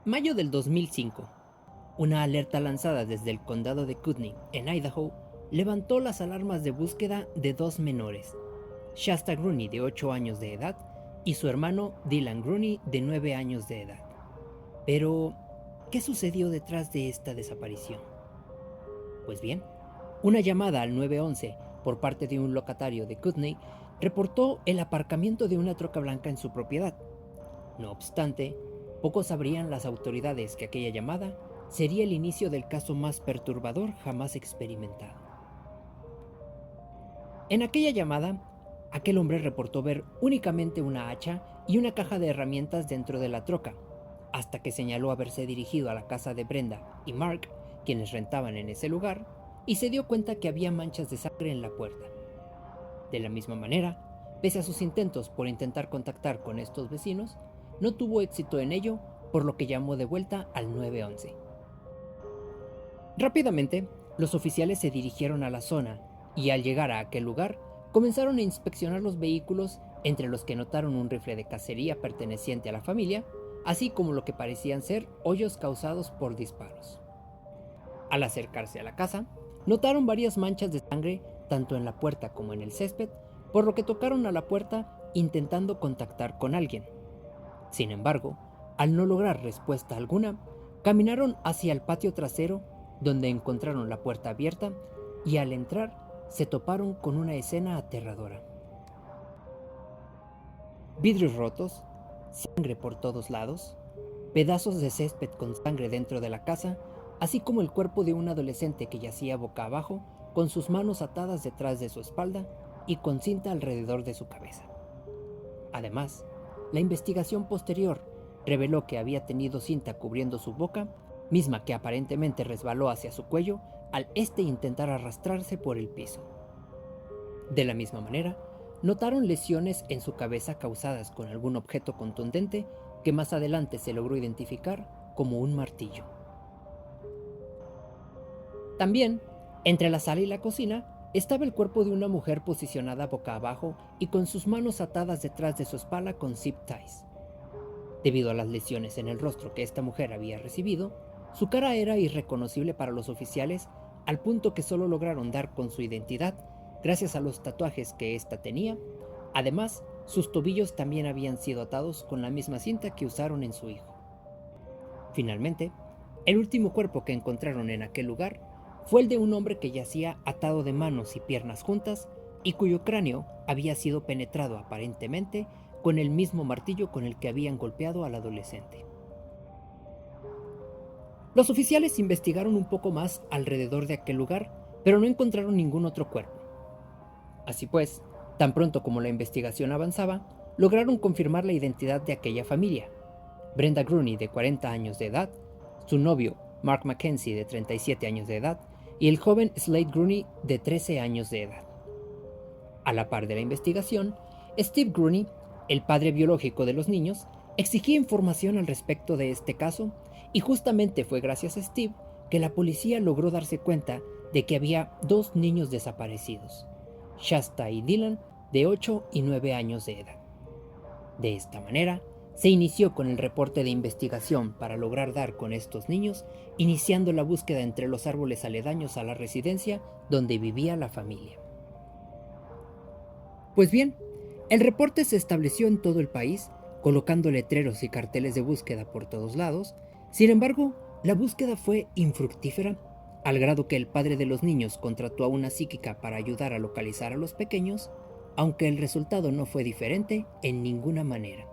Mayo del 2005. Una alerta lanzada desde el condado de Kootenai, en Idaho, levantó las alarmas de búsqueda de dos menores, Shasta Grooney, de 8 años de edad, y su hermano Dylan Grooney, de 9 años de edad. Pero, ¿qué sucedió detrás de esta desaparición? Pues bien, una llamada al 911 por parte de un locatario de Kootenai reportó el aparcamiento de una troca blanca en su propiedad. No obstante, pocos sabrían las autoridades que aquella llamada sería el inicio del caso más perturbador jamás experimentado. En aquella llamada, aquel hombre reportó ver únicamente una hacha y una caja de herramientas dentro de la troca, hasta que señaló haberse dirigido a la casa de Brenda y Mark, quienes rentaban en ese lugar, y se dio cuenta que había manchas de sangre en la puerta. De la misma manera, pese a sus intentos por intentar contactar con estos vecinos, no tuvo éxito en ello, por lo que llamó de vuelta al 911. Rápidamente, los oficiales se dirigieron a la zona y al llegar a aquel lugar, comenzaron a inspeccionar los vehículos, entre los que notaron un rifle de cacería perteneciente a la familia, así como lo que parecían ser hoyos causados por disparos. Al acercarse a la casa, notaron varias manchas de sangre tanto en la puerta como en el césped, por lo que tocaron a la puerta intentando contactar con alguien. Sin embargo, al no lograr respuesta alguna, caminaron hacia el patio trasero, donde encontraron la puerta abierta, y al entrar se toparon con una escena aterradora. Vidrios rotos, sangre por todos lados, pedazos de césped con sangre dentro de la casa, así como el cuerpo de un adolescente que yacía boca abajo, con sus manos atadas detrás de su espalda y con cinta alrededor de su cabeza. Además, la investigación posterior reveló que había tenido cinta cubriendo su boca, misma que aparentemente resbaló hacia su cuello al intentar arrastrarse por el piso. De la misma manera, notaron lesiones en su cabeza causadas con algún objeto contundente que más adelante se logró identificar como un martillo. También, entre la sala y la cocina, estaba el cuerpo de una mujer posicionada boca abajo y con sus manos atadas detrás de su espalda con zip ties. Debido a las lesiones en el rostro que esta mujer había recibido, su cara era irreconocible para los oficiales, al punto que solo lograron dar con su identidad gracias a los tatuajes que ésta tenía. Además, sus tobillos también habían sido atados con la misma cinta que usaron en su hijo. Finalmente, el último cuerpo que encontraron en aquel lugar fue el de un hombre que yacía atado de manos y piernas juntas y cuyo cráneo había sido penetrado aparentemente con el mismo martillo con el que habían golpeado al adolescente. Los oficiales investigaron un poco más alrededor de aquel lugar, pero no encontraron ningún otro cuerpo. Así pues, tan pronto como la investigación avanzaba, lograron confirmar la identidad de aquella familia: Brenda Grooney, de 40 años de edad, su novio Mark Mackenzie, de 37 años de edad, y el joven Slade Grooney, de 13 años de edad. A la par de la investigación, Steve Grooney, el padre biológico de los niños, exigía información al respecto de este caso, y justamente fue gracias a Steve que la policía logró darse cuenta de que había dos niños desaparecidos, Shasta y Dylan, de 8 y 9 años de edad. De esta manera, se inició con el reporte de investigación para lograr dar con estos niños, iniciando la búsqueda entre los árboles aledaños a la residencia donde vivía la familia. Pues bien, el reporte se estableció en todo el país, colocando letreros y carteles de búsqueda por todos lados. Sin embargo, la búsqueda fue infructífera, al grado que el padre de los niños contrató a una psíquica para ayudar a localizar a los pequeños, aunque el resultado no fue diferente en ninguna manera.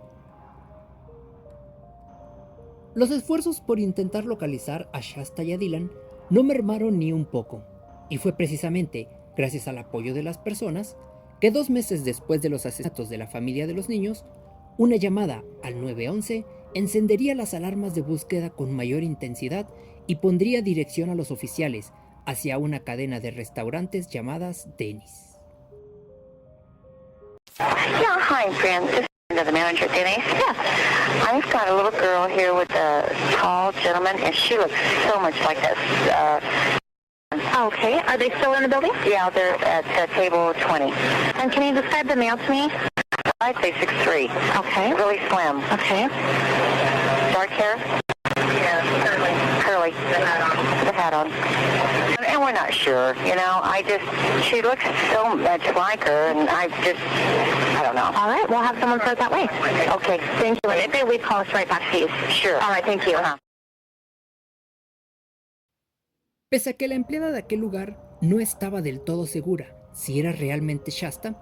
Los esfuerzos por intentar localizar a Shasta y a Dylan no mermaron ni un poco, y fue precisamente gracias al apoyo de las personas que 2 meses después de los asesinatos de la familia de los niños, una llamada al 911 encendería las alarmas de búsqueda con mayor intensidad y pondría dirección a los oficiales hacia una cadena de restaurantes llamadas Denny's. Yeah, hi, Francis. The manager at Denny's. Yeah. I've got a little girl here with a tall gentleman, and she looks so much like this. Okay. Are they still in the building? Yeah, they're at table 20. And can you describe the male to me? I'd say 6'3". Okay. Really slim. Okay. Dark hair? Curly. The hat on. And we're not sure, she looks so much like her, and I don't know. All right, we'll have someone start that way. Okay, thank you. And if we call us right back, please. Sure. All right, thank you. Pese a que la empleada de aquel lugar no estaba del todo segura si era realmente Shasta,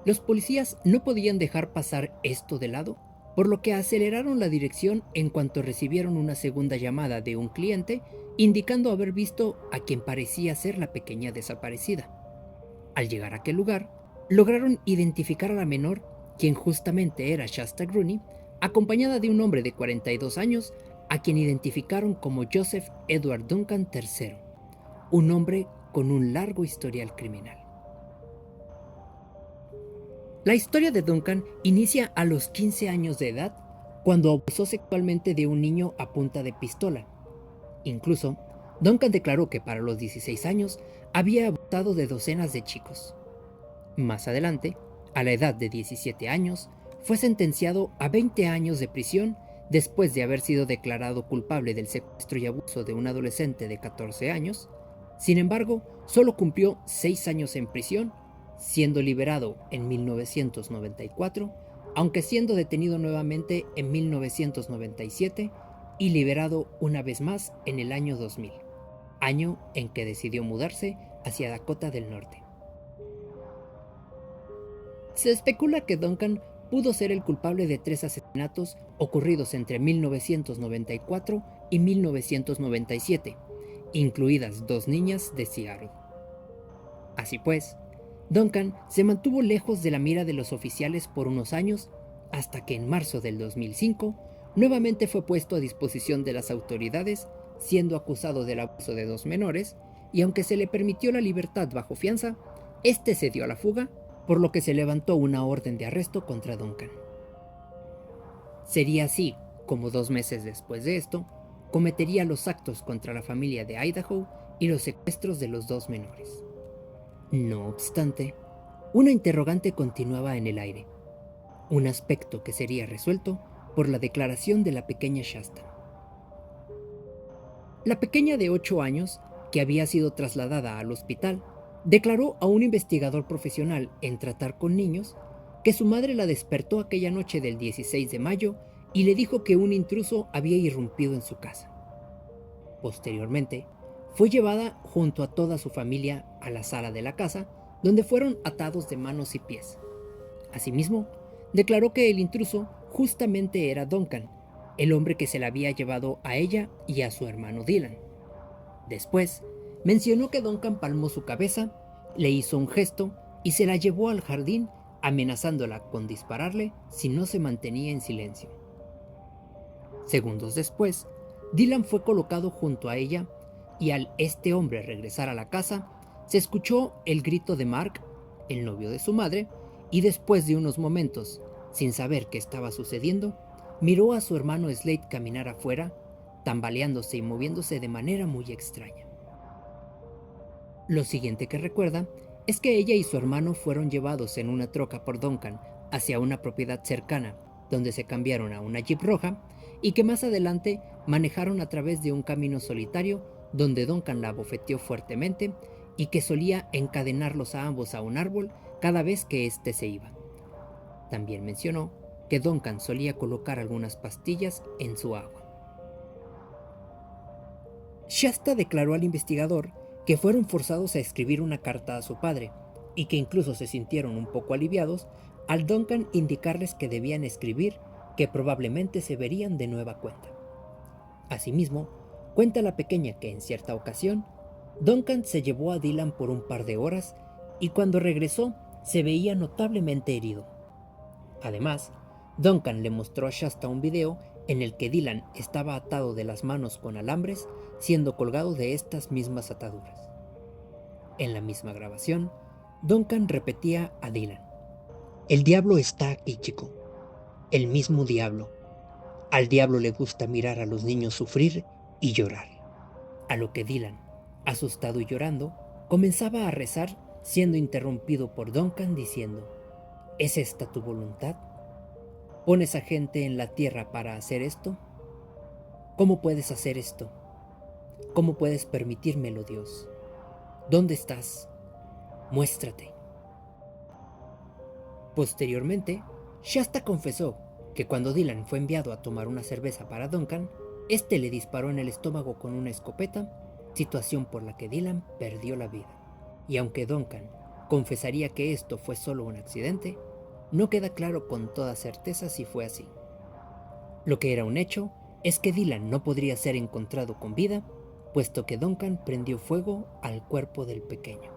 los policías no podían dejar pasar esto de lado, por lo que aceleraron la dirección en cuanto recibieron una segunda llamada de un cliente indicando haber visto a quien parecía ser la pequeña desaparecida. Al llegar a aquel lugar, lograron identificar a la menor, quien justamente era Shasta Grooney, acompañada de un hombre de 42 años, a quien identificaron como Joseph Edward Duncan III, un hombre con un largo historial criminal. La historia de Duncan inicia a los 15 años de edad, cuando abusó sexualmente de un niño a punta de pistola. Incluso, Duncan declaró que para los 16 años había abusado de docenas de chicos. Más adelante, a la edad de 17 años, fue sentenciado a 20 años de prisión después de haber sido declarado culpable del secuestro y abuso de un adolescente de 14 años. Sin embargo, solo cumplió 6 años en prisión, siendo liberado en 1994, aunque siendo detenido nuevamente en 1997 y liberado una vez más en el año 2000, año en que decidió mudarse hacia Dakota del Norte. Se especula que Duncan pudo ser el culpable de 3 asesinatos ocurridos entre 1994 y 1997, incluidas 2 niñas de Seattle. Así pues, Duncan se mantuvo lejos de la mira de los oficiales por unos años, hasta que en marzo del 2005 nuevamente fue puesto a disposición de las autoridades, siendo acusado del abuso de 2 menores, y aunque se le permitió la libertad bajo fianza, este se dio a la fuga, por lo que se levantó una orden de arresto contra Duncan. Sería así como 2 meses después de esto, cometería los actos contra la familia de Idaho y los secuestros de los 2 menores. No obstante, una interrogante continuaba en el aire, un aspecto que sería resuelto por la declaración de la pequeña Shasta. La pequeña de 8 años, que había sido trasladada al hospital, declaró a un investigador profesional en tratar con niños que su madre la despertó aquella noche del 16 de mayo y le dijo que un intruso había irrumpido en su casa. Posteriormente, fue llevada junto a toda su familia a la sala de la casa, donde fueron atados de manos y pies. Asimismo, declaró que el intruso justamente era Duncan, el hombre que se la había llevado a ella y a su hermano Dylan. Después, mencionó que Duncan palmó su cabeza, le hizo un gesto y se la llevó al jardín, amenazándola con dispararle si no se mantenía en silencio. Segundos después, Dylan fue colocado junto a ella y al este hombre regresar a la casa, se escuchó el grito de Mark, el novio de su madre, y después de unos momentos, sin saber qué estaba sucediendo, miró a su hermano Slade caminar afuera, tambaleándose y moviéndose de manera muy extraña. Lo siguiente que recuerda es que ella y su hermano fueron llevados en una troca por Duncan hacia una propiedad cercana, donde se cambiaron a una Jeep roja, y que más adelante manejaron a través de un camino solitario donde Duncan la abofeteó fuertemente y que solía encadenarlos a ambos a un árbol cada vez que éste se iba. También mencionó que Duncan solía colocar algunas pastillas en su agua. Shasta declaró al investigador que fueron forzados a escribir una carta a su padre y que incluso se sintieron un poco aliviados al Duncan indicarles que debían escribir que probablemente se verían de nueva cuenta. Asimismo, cuenta la pequeña que en cierta ocasión, Duncan se llevó a Dylan por un par de horas y cuando regresó se veía notablemente herido. Además, Duncan le mostró a Shasta un video en el que Dylan estaba atado de las manos con alambres, siendo colgado de estas mismas ataduras. En la misma grabación, Duncan repetía a Dylan: "El diablo está aquí, chico. El mismo diablo. Al diablo le gusta mirar a los niños sufrir y llorar". A lo que Dylan, asustado y llorando, comenzaba a rezar, siendo interrumpido por Duncan diciendo: "¿Es esta tu voluntad? ¿Pones a gente en la tierra para hacer esto?". ¿Cómo puedes hacer esto? ¿Cómo puedes permitírmelo, Dios? ¿Dónde estás? Muéstrate. Posteriormente, Shasta confesó que cuando Dylan fue enviado a tomar una cerveza para Duncan, este le disparó en el estómago con una escopeta, situación por la que Dylan perdió la vida. Y aunque Duncan confesaría que esto fue solo un accidente, no queda claro con toda certeza si fue así. Lo que era un hecho es que Dylan no podría ser encontrado con vida, puesto que Duncan prendió fuego al cuerpo del pequeño.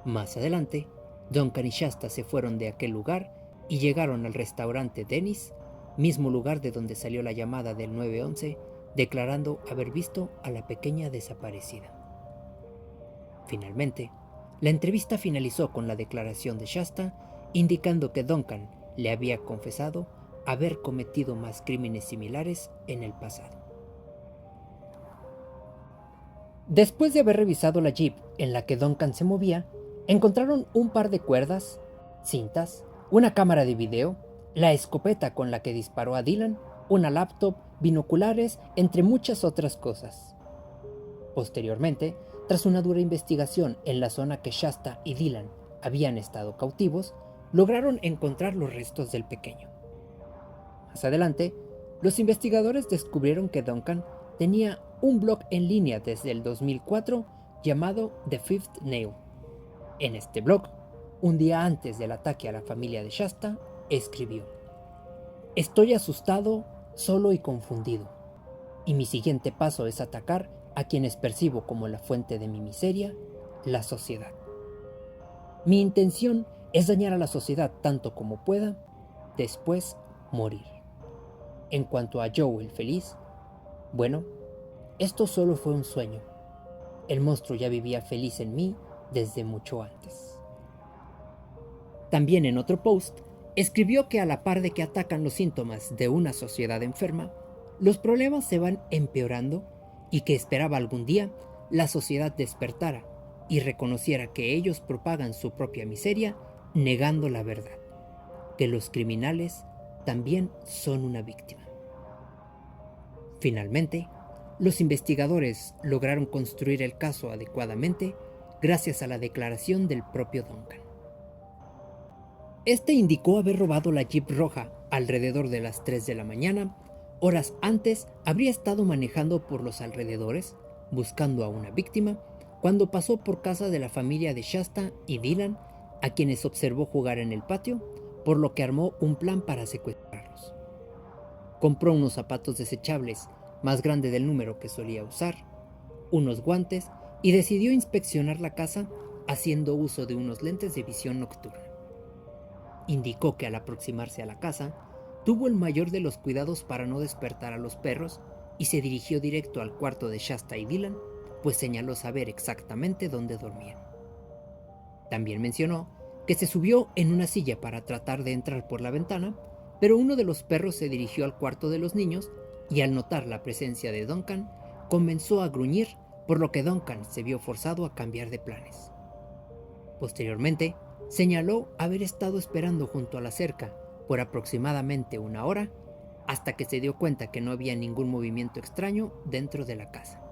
Más adelante, Duncan y Shasta se fueron de aquel lugar y llegaron al restaurante Dennis, mismo lugar de donde salió la llamada del 911, declarando haber visto a la pequeña desaparecida. Finalmente, la entrevista finalizó con la declaración de Shasta, indicando que Duncan le había confesado haber cometido más crímenes similares en el pasado. Después de haber revisado la Jeep en la que Duncan se movía, encontraron un par de cuerdas, cintas, una cámara de video, la escopeta con la que disparó a Dylan, una laptop, binoculares, entre muchas otras cosas. Posteriormente, tras una dura investigación en la zona que Shasta y Dylan habían estado cautivos, lograron encontrar los restos del pequeño. Más adelante, los investigadores descubrieron que Duncan tenía un blog en línea desde el 2004 llamado The Fifth Nail. En este blog, un día antes del ataque a la familia de Shasta, escribió: "Estoy asustado, solo y confundido, y mi siguiente paso es atacar a quienes percibo como la fuente de mi miseria, la sociedad. Mi intención es dañar a la sociedad tanto como pueda, después morir. En cuanto a Joe el feliz, bueno, esto solo fue un sueño. El monstruo ya vivía feliz en mí desde mucho antes". También en otro post, escribió que a la par de que atacan los síntomas de una sociedad enferma, los problemas se van empeorando y que esperaba algún día la sociedad despertara y reconociera que ellos propagan su propia miseria negando la verdad, que los criminales también son una víctima. Finalmente, los investigadores lograron construir el caso adecuadamente gracias a la declaración del propio Duncan. Este indicó haber robado la Jeep roja alrededor de las 3 de la mañana. Horas antes habría estado manejando por los alrededores, buscando a una víctima, cuando pasó por casa de la familia de Shasta y Dylan, a quienes observó jugar en el patio, por lo que armó un plan para secuestrarlos. Compró unos zapatos desechables más grande del número que solía usar, unos guantes y decidió inspeccionar la casa haciendo uso de unos lentes de visión nocturna. Indicó que al aproximarse a la casa, tuvo el mayor de los cuidados para no despertar a los perros y se dirigió directo al cuarto de Shasta y Dylan, pues señaló saber exactamente dónde dormían. También mencionó que se subió en una silla para tratar de entrar por la ventana, pero uno de los perros se dirigió al cuarto de los niños y al notar la presencia de Duncan, comenzó a gruñir, por lo que Duncan se vio forzado a cambiar de planes. Posteriormente, señaló haber estado esperando junto a la cerca por aproximadamente 1 hora, hasta que se dio cuenta que no había ningún movimiento extraño dentro de la casa.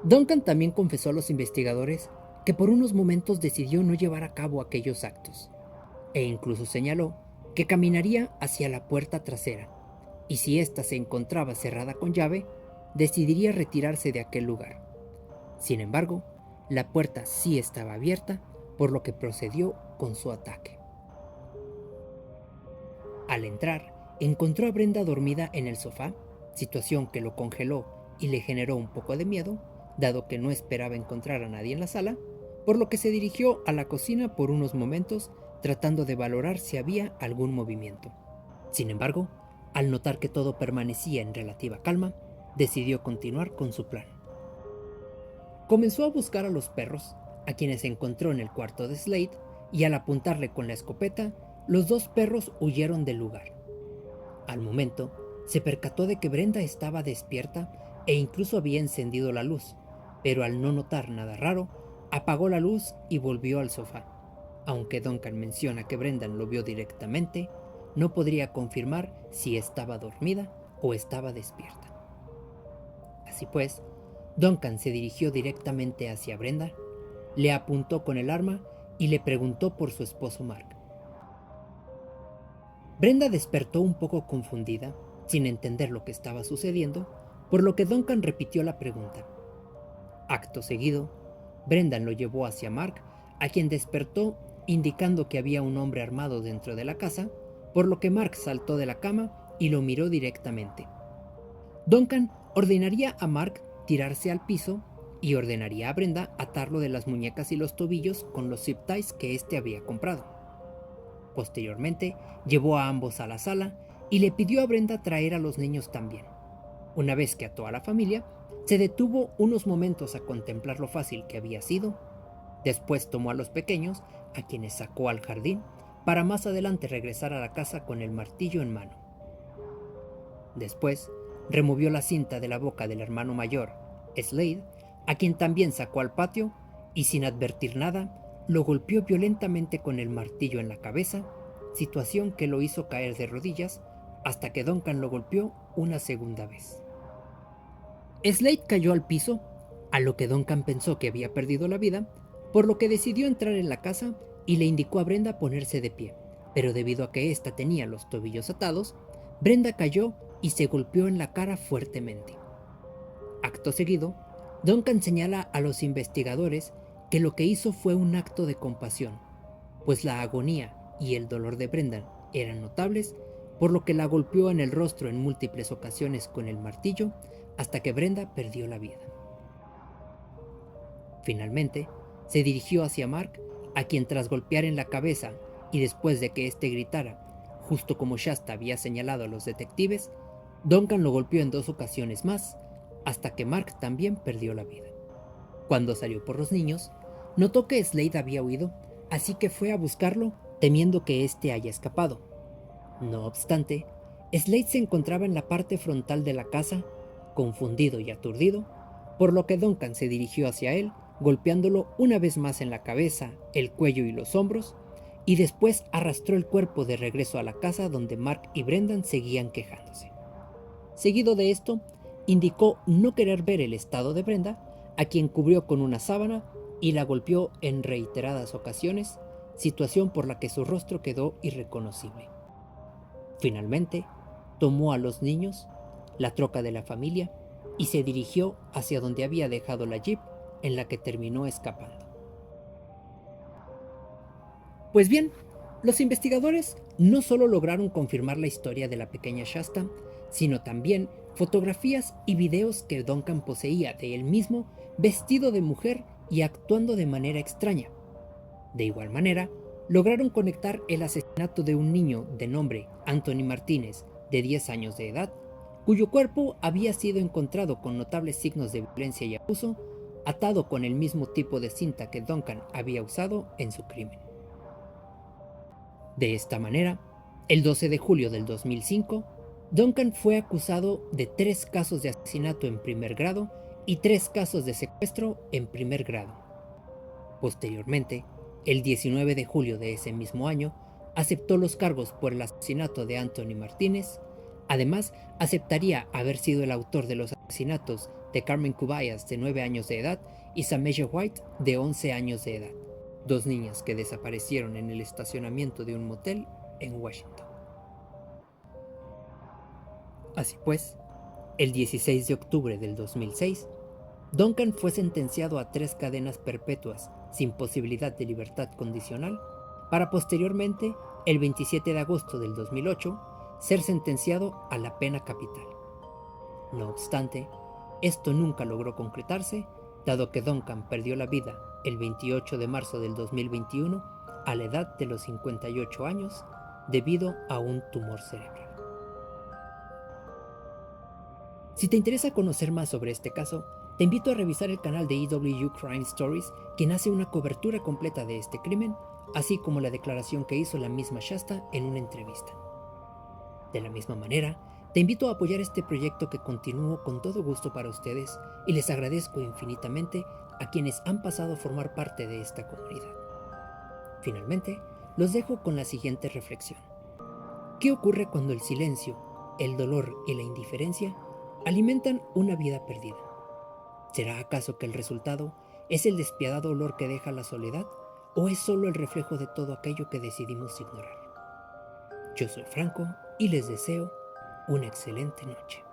Duncan también confesó a los investigadores que por unos momentos decidió no llevar a cabo aquellos actos, e incluso señaló que caminaría hacia la puerta trasera, y si ésta se encontraba cerrada con llave, decidiría retirarse de aquel lugar. Sin embargo, la puerta sí estaba abierta, por lo que procedió con su ataque. Al entrar, encontró a Brenda dormida en el sofá, situación que lo congeló y le generó un poco de miedo, dado que no esperaba encontrar a nadie en la sala, por lo que se dirigió a la cocina por unos momentos tratando de valorar si había algún movimiento. Sin embargo, al notar que todo permanecía en relativa calma, decidió continuar con su plan. Comenzó a buscar a los perros, a quienes encontró en el cuarto de Slade, y al apuntarle con la escopeta, los 2 perros huyeron del lugar. Al momento, se percató de que Brenda estaba despierta e incluso había encendido la luz, pero al no notar nada raro, apagó la luz y volvió al sofá. Aunque Duncan menciona que Brendan lo vio directamente, no podría confirmar si estaba dormida o estaba despierta. Así pues, Duncan se dirigió directamente hacia Brenda, le apuntó con el arma y le preguntó por su esposo Mark. Brenda despertó un poco confundida, sin entender lo que estaba sucediendo, por lo que Duncan repitió la pregunta. Acto seguido, Brendan lo llevó hacia Mark, a quien despertó indicando que había un hombre armado dentro de la casa, por lo que Mark saltó de la cama y lo miró directamente. Duncan ordenaría a Mark tirarse al piso y ordenaría a Brenda atarlo de las muñecas y los tobillos con los zip ties que éste había comprado. Posteriormente, llevó a ambos a la sala y le pidió a Brenda traer a los niños también. Una vez que ató a la familia, se detuvo unos momentos a contemplar lo fácil que había sido. Después tomó a los pequeños, a quienes sacó al jardín, para más adelante regresar a la casa con el martillo en mano. Después, removió la cinta de la boca del hermano mayor, Slade, a quien también sacó al patio, y sin advertir nada, lo golpeó violentamente con el martillo en la cabeza, situación que lo hizo caer de rodillas hasta que Duncan lo golpeó una segunda vez. Slade cayó al piso, a lo que Duncan pensó que había perdido la vida, por lo que decidió entrar en la casa y le indicó a Brenda ponerse de pie, pero debido a que ésta tenía los tobillos atados, Brenda cayó y se golpeó en la cara fuertemente. Acto seguido, Duncan señala a los investigadores que lo que hizo fue un acto de compasión, pues la agonía y el dolor de Brendan eran notables, por lo que la golpeó en el rostro en múltiples ocasiones con el martillo hasta que Brenda perdió la vida. Finalmente, se dirigió hacia Mark, a quien tras golpear en la cabeza y después de que éste gritara, justo como Shasta había señalado a los detectives, Duncan lo golpeó en 2 ocasiones más, hasta que Mark también perdió la vida. Cuando salió por los niños, notó que Slade había huido, así que fue a buscarlo, temiendo que éste haya escapado. No obstante, Slade se encontraba en la parte frontal de la casa, confundido y aturdido, por lo que Duncan se dirigió hacia él, golpeándolo una vez más en la cabeza, el cuello y los hombros, y después arrastró el cuerpo de regreso a la casa donde Mark y Brendan seguían quejándose. Seguido de esto, indicó no querer ver el estado de Brenda, a quien cubrió con una sábana y la golpeó en reiteradas ocasiones, situación por la que su rostro quedó irreconocible. Finalmente, tomó a los niños, la troca de la familia, y se dirigió hacia donde había dejado la jeep en la que terminó escapando. Pues bien, los investigadores no solo lograron confirmar la historia de la pequeña Shasta, sino también fotografías y videos que Duncan poseía de él mismo vestido de mujer y actuando de manera extraña. De igual manera, lograron conectar el asesinato de un niño de nombre Anthony Martínez, de 10 años de edad, cuyo cuerpo había sido encontrado con notables signos de violencia y abuso, atado con el mismo tipo de cinta que Duncan había usado en su crimen. De esta manera, el 12 de julio del 2005, Duncan fue acusado de 3 casos de asesinato en primer grado y 3 casos de secuestro en primer grado. Posteriormente, el 19 de julio de ese mismo año, aceptó los cargos por el asesinato de Anthony Martínez. Además, aceptaría haber sido el autor de los asesinatos de Carmen Cubayas, de 9 años de edad, y Sameja White, de 11 años de edad, 2 niñas que desaparecieron en el estacionamiento de un motel en Washington. Así pues, el 16 de octubre del 2006, Duncan fue sentenciado a 3 cadenas perpetuas sin posibilidad de libertad condicional, para posteriormente, el 27 de agosto del 2008, ser sentenciado a la pena capital. No obstante, esto nunca logró concretarse, dado que Duncan perdió la vida el 28 de marzo del 2021 a la edad de los 58 años debido a un tumor cerebral. Si te interesa conocer más sobre este caso, te invito a revisar el canal de EW Crime Stories, quien hace una cobertura completa de este crimen, así como la declaración que hizo la misma Shasta en una entrevista. De la misma manera, te invito a apoyar este proyecto que continúo con todo gusto para ustedes y les agradezco infinitamente a quienes han pasado a formar parte de esta comunidad. Finalmente, los dejo con la siguiente reflexión. ¿Qué ocurre cuando el silencio, el dolor y la indiferencia alimentan una vida perdida? ¿Será acaso que el resultado es el despiadado olor que deja la soledad o es solo el reflejo de todo aquello que decidimos ignorar? Yo soy Franco y les deseo una excelente noche.